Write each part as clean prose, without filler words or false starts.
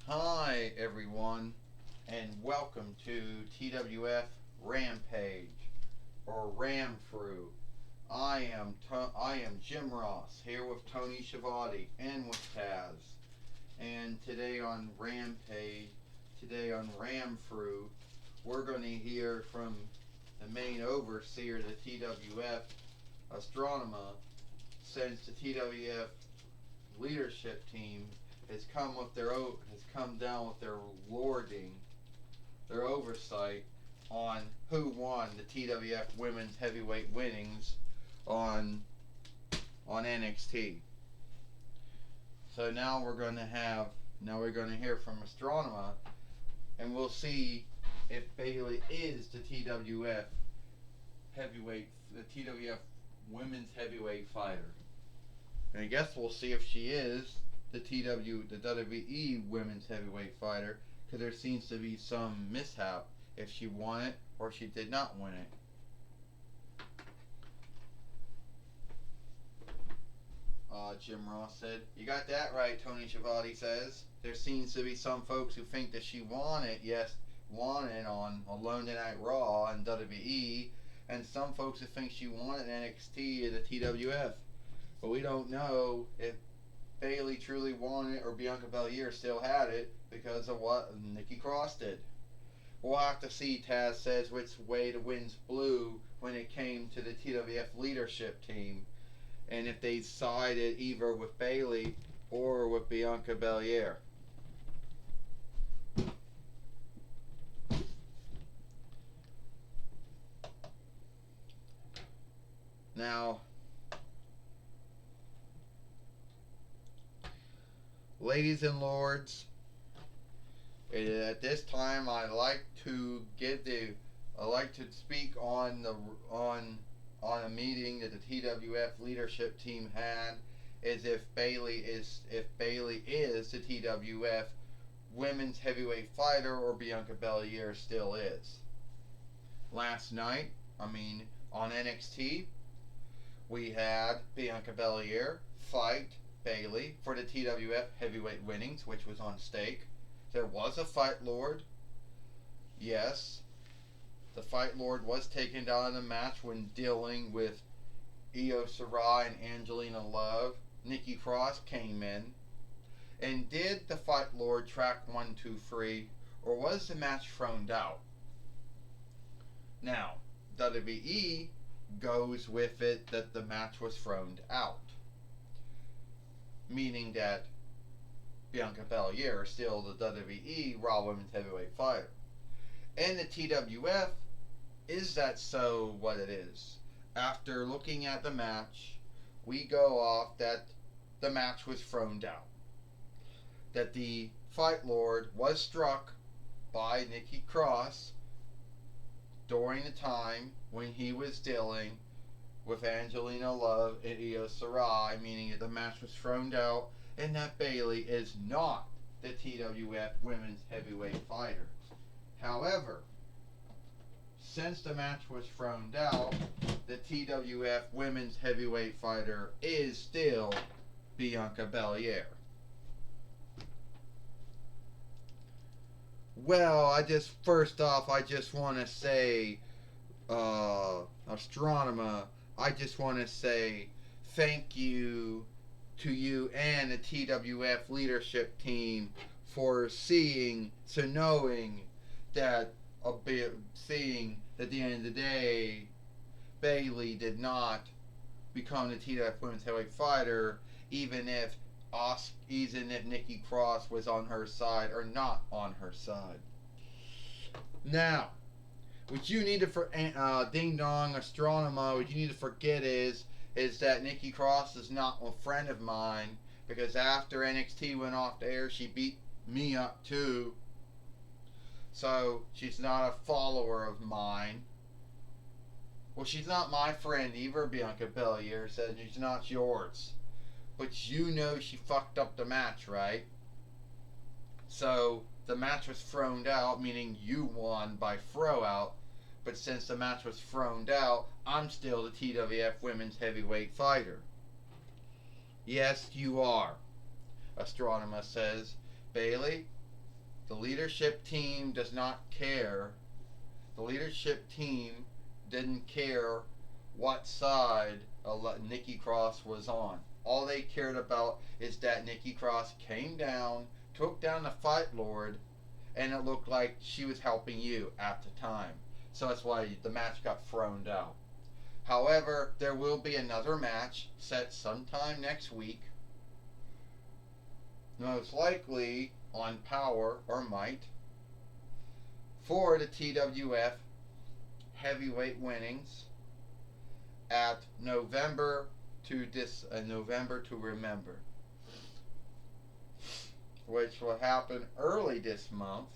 Hi everyone, and welcome to TWF Rampage or Ram Through. I am Jim Ross here with Tony Schiavone and with Taz. And today on Ram Through, we're going to hear from the main overseer of the TWF, Astronomer, since the TWF leadership team has come down with their lording, their oversight on who won the TWF Women's Heavyweight winnings on NXT. So now we're gonna hear from Astronomer, and we'll see if Bailey is the TWF Women's Heavyweight fighter. And I guess we'll see if she is the WWE Women's Heavyweight fighter, because there seems to be some mishap if she won it or she did not win it. Jim Ross said, "You got that right," Tony Schiavone says. "There seems to be some folks who think that she won it, won it on Alone Tonight Raw and WWE, and some folks who think she won it in NXT and the TWF. But we don't know if Bailey truly won it or Bianca Belair still had it because of what Nikki Cross did. We'll have to see," Taz says, which way the winds blew when it came to the TWF leadership team, and if they sided either with Bailey or with Bianca Belair. Now, ladies and lords, at this time I like to speak on a meeting that the TWF leadership team had, is if Bailey is the TWF Women's Heavyweight fighter or Bianca Belair still is. Last night, on NXT, we had Bianca Belair fight Bailey for the TWF Heavyweight winnings, which was on stake. There was a Fight Lord. Yes, the Fight Lord was taken down in the match when dealing with Io Shirai and Angelina Love. Nikki Cross came in. And did the Fight Lord track 1, 2, 3, or was the match thrown out? Now, WWE goes with it that the match was thrown out, meaning that Bianca Belair is still the WWE Raw Women's Heavyweight fighter. And the TWF, is that so what it is? After looking at the match, we go off that the match was thrown out. That the Fight Lord was struck by Nikki Cross during the time when he was dealing with Angelina Love and Io Shirai, meaning that the match was thrown out and that Bailey is not the TWF Women's Heavyweight fighter. However, since the match was thrown out, the TWF Women's Heavyweight fighter is still Bianca Belair. Well, first off, I just want to say, Astronomer, I just want to say thank you to you and the TWF leadership team for knowing that seeing that at the end of the day, Bailey did not become the TWF Women's Heavyweight fighter, even if Nikki Cross was on her side or not on her side. Now, what you need to Ding Dong Astronomer, what you need to forget is that Nikki Cross is not a friend of mine, because after NXT went off the air, she beat me up too. So she's not a follower of mine. Well, she's not my friend either, Bianca Belair said. She's not yours. But you know she fucked up the match, right? So the match was thrown out, meaning you won by throw out. But since the match was thrown out, I'm still the TWF Women's Heavyweight fighter. Yes, you are, Astronomer says. Bailey, The leadership team does not care. The leadership team didn't care what side Nikki Cross was on. All they cared about is that Nikki Cross came down, took down the Fight Lord, and it looked like she was helping you at the time. So that's why the match got thrown out. However, there will be another match set sometime next week. Most likely on Power or Might for the TWF heavyweight winnings at November to remember, which will happen early this month,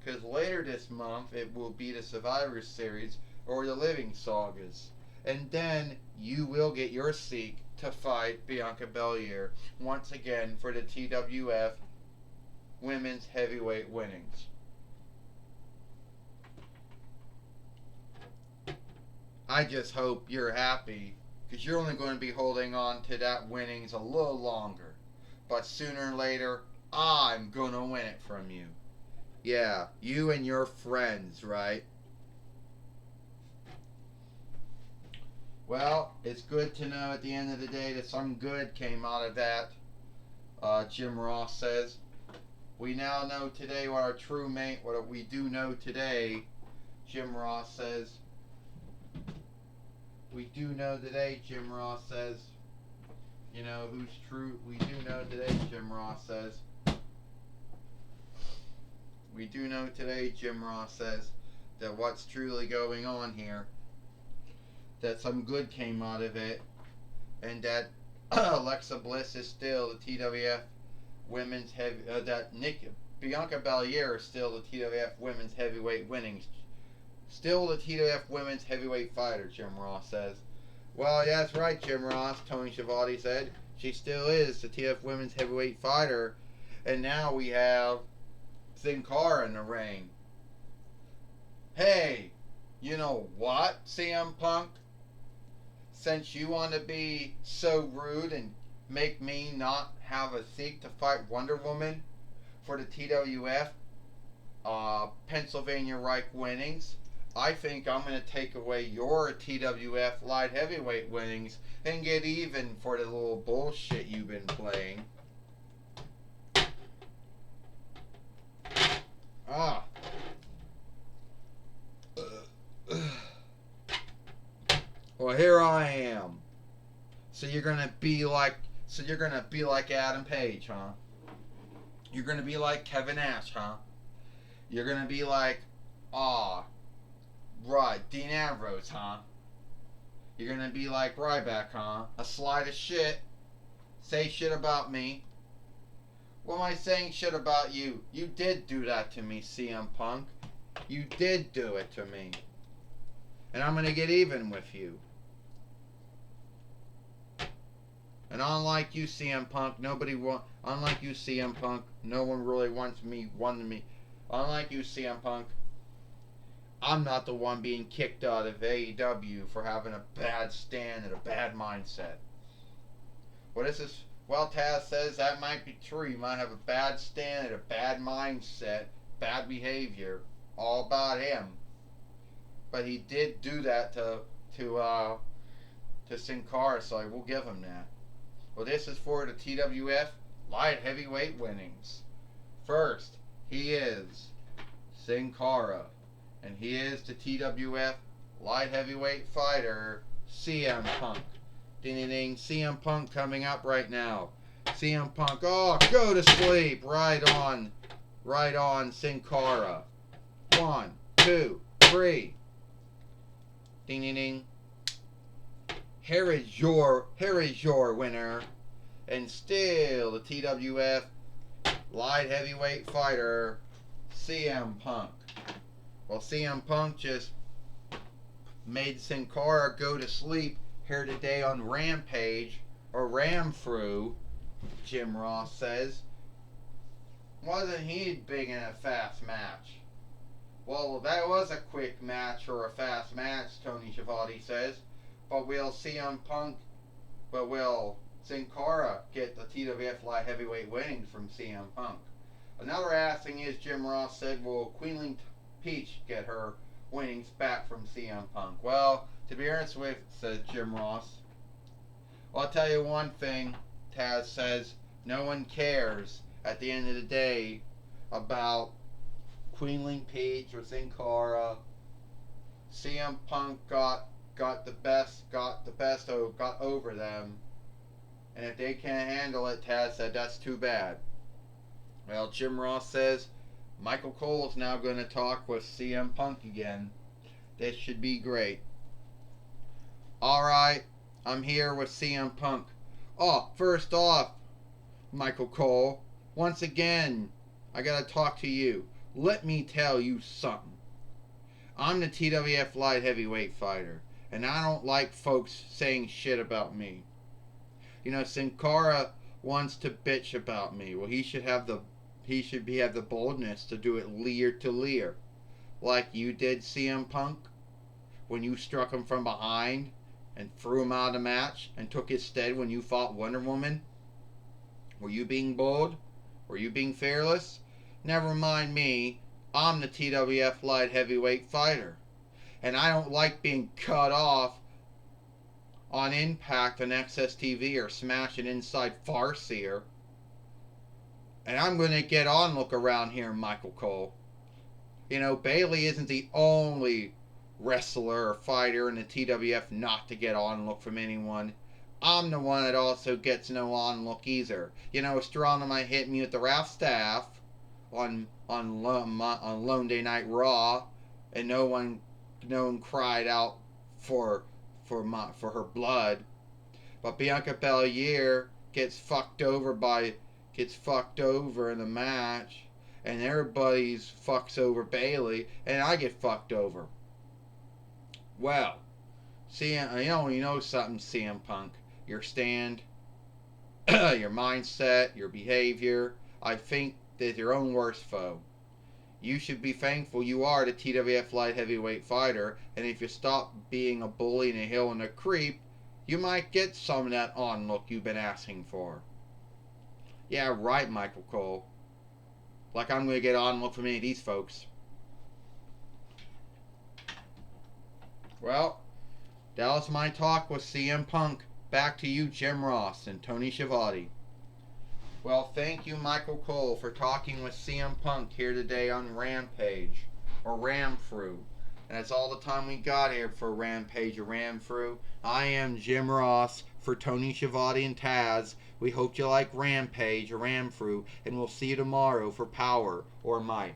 because later this month it will be the Survivor Series or the Living Sagas, and then you will get your seat to fight Bianca Belair once again for the TWF Women's Heavyweight winnings. I just hope you're happy, because you're only going to be holding on to that winnings a little longer. But sooner or later, I'm going to win it from you. Yeah, you and your friends, right? Well, it's good to know at the end of the day that some good came out of that, Jim Ross says. We now know today what our true mate, what we do know today, Jim Ross says. We do know today, Jim Ross says. You know who's true. We do know today, Jim Ross says. We do know today, Jim Ross says, that what's truly going on here, that some good came out of it, and that Alexa Bliss is still the TWF Women's Heavy. Bianca Belair is still the TWF Women's Heavyweight winnings. Still the TWF Women's Heavyweight fighter, Jim Ross says. Well, yeah, that's right, Jim Ross, Tony Schiavone said. She still is the TWF Women's Heavyweight fighter. And now we have Cara in the ring. Hey, you know what, CM Punk? Since you want to be so rude and make me not have a seat to fight Wonder Woman for the TWF Pennsylvania Reich winnings, I think I'm going to take away your TWF light heavyweight winnings and get even for the little bullshit you've been playing. Well, here I am. So you're gonna be like Adam Page, huh? You're gonna be like Kevin Nash, huh? You're gonna be like, right, Dean Ambrose, huh? You're gonna be like Ryback, huh? A slide of shit. Say shit about me. What am I saying shit about you? You did do that to me, CM Punk. You did do it to me. And I'm gonna get even with you. And unlike you, CM Punk, unlike you, CM Punk, no one really wanted me. Unlike you, CM Punk, I'm not the one being kicked out of AEW for having a bad stand and a bad mindset. Well, Taz says that might be true. You might have a bad stand and a bad mindset, bad behavior, all about him. But he did do that to Sin Cara, so I will give him that. Well, this is for the TWF light heavyweight winnings. First, he is Sin Cara, and he is the TWF light heavyweight fighter, CM Punk. Ding ding ding, CM Punk coming up right now. CM Punk, go to sleep. Right on, Sin Cara. 1, 2, 3. Ding ding ding. Here is your winner, and still the TWF light heavyweight fighter, CM Punk. Well, CM Punk just made Sin Cara go to sleep here today on Rampage, or Ramfru, Jim Ross says. Wasn't he big in a fast match? Well, that was a quick match or a fast match, Tony Schiavone says. But will Sin Cara get the TWF light heavyweight winnings from CM Punk? Another ass thing is Jim Ross said, will Queenling Peach get her winnings back from CM Punk? Well, to be honest with, says Jim Ross, well, I'll tell you one thing, Taz says, no one cares at the end of the day about Queenling Peach or Sin Cara. CM Punk got over them. And if they can't handle it, Taz said, that's too bad. Well, Jim Ross says Michael Cole's now going to talk with CM Punk again. This should be great. Alright, I'm here with CM Punk. Oh, first off, Michael Cole, once again, I got to talk to you. Let me tell you something. I'm the TWF Light Heavyweight Fighter, and I don't like folks saying shit about me. You know, Sin Cara wants to bitch about me. Well, he should have the boldness to do it leer to leer, like you did, CM Punk, when you struck him from behind and threw him out of the match and took his stead when you fought Wonder Woman. Were you being bold? Were you being fearless? Never mind me. I'm the TWF Light Heavyweight Fighter, and I don't like being cut off on Impact on XSTV or smashing inside Farseer. And I'm going to get on look around here, Michael Cole. You know, Bayley isn't the only wrestler or fighter in the TWF not to get on look from anyone. I'm the one that also gets no on look either. You know, Strong might hit me with the Ralph staff on Lone Day Night Raw, and no one cried out for her blood. But Bianca Belair gets fucked over in the match, and everybody fucks over Bayley, and I get fucked over. Well, you know something, CM Punk. Your stand, your mindset, your behavior, I think is your own worst foe. You should be thankful you are the TWF Light Heavyweight Fighter, and if you stop being a bully and a heel and a creep, you might get some of that on look you've been asking for. Yeah, right, Michael Cole. Like I'm going to get on look from any of these folks. Well, that was my talk with CM Punk. Back to you, Jim Ross and Tony Schiavone. Well, thank you, Michael Cole, for talking with CM Punk here today on Rampage, or Ramfru. And that's all the time we got here for Rampage or Ramfru. I am Jim Ross for Tony Schiavone and Taz. We hope you like Rampage or Ramfru, and we'll see you tomorrow for Power or Might.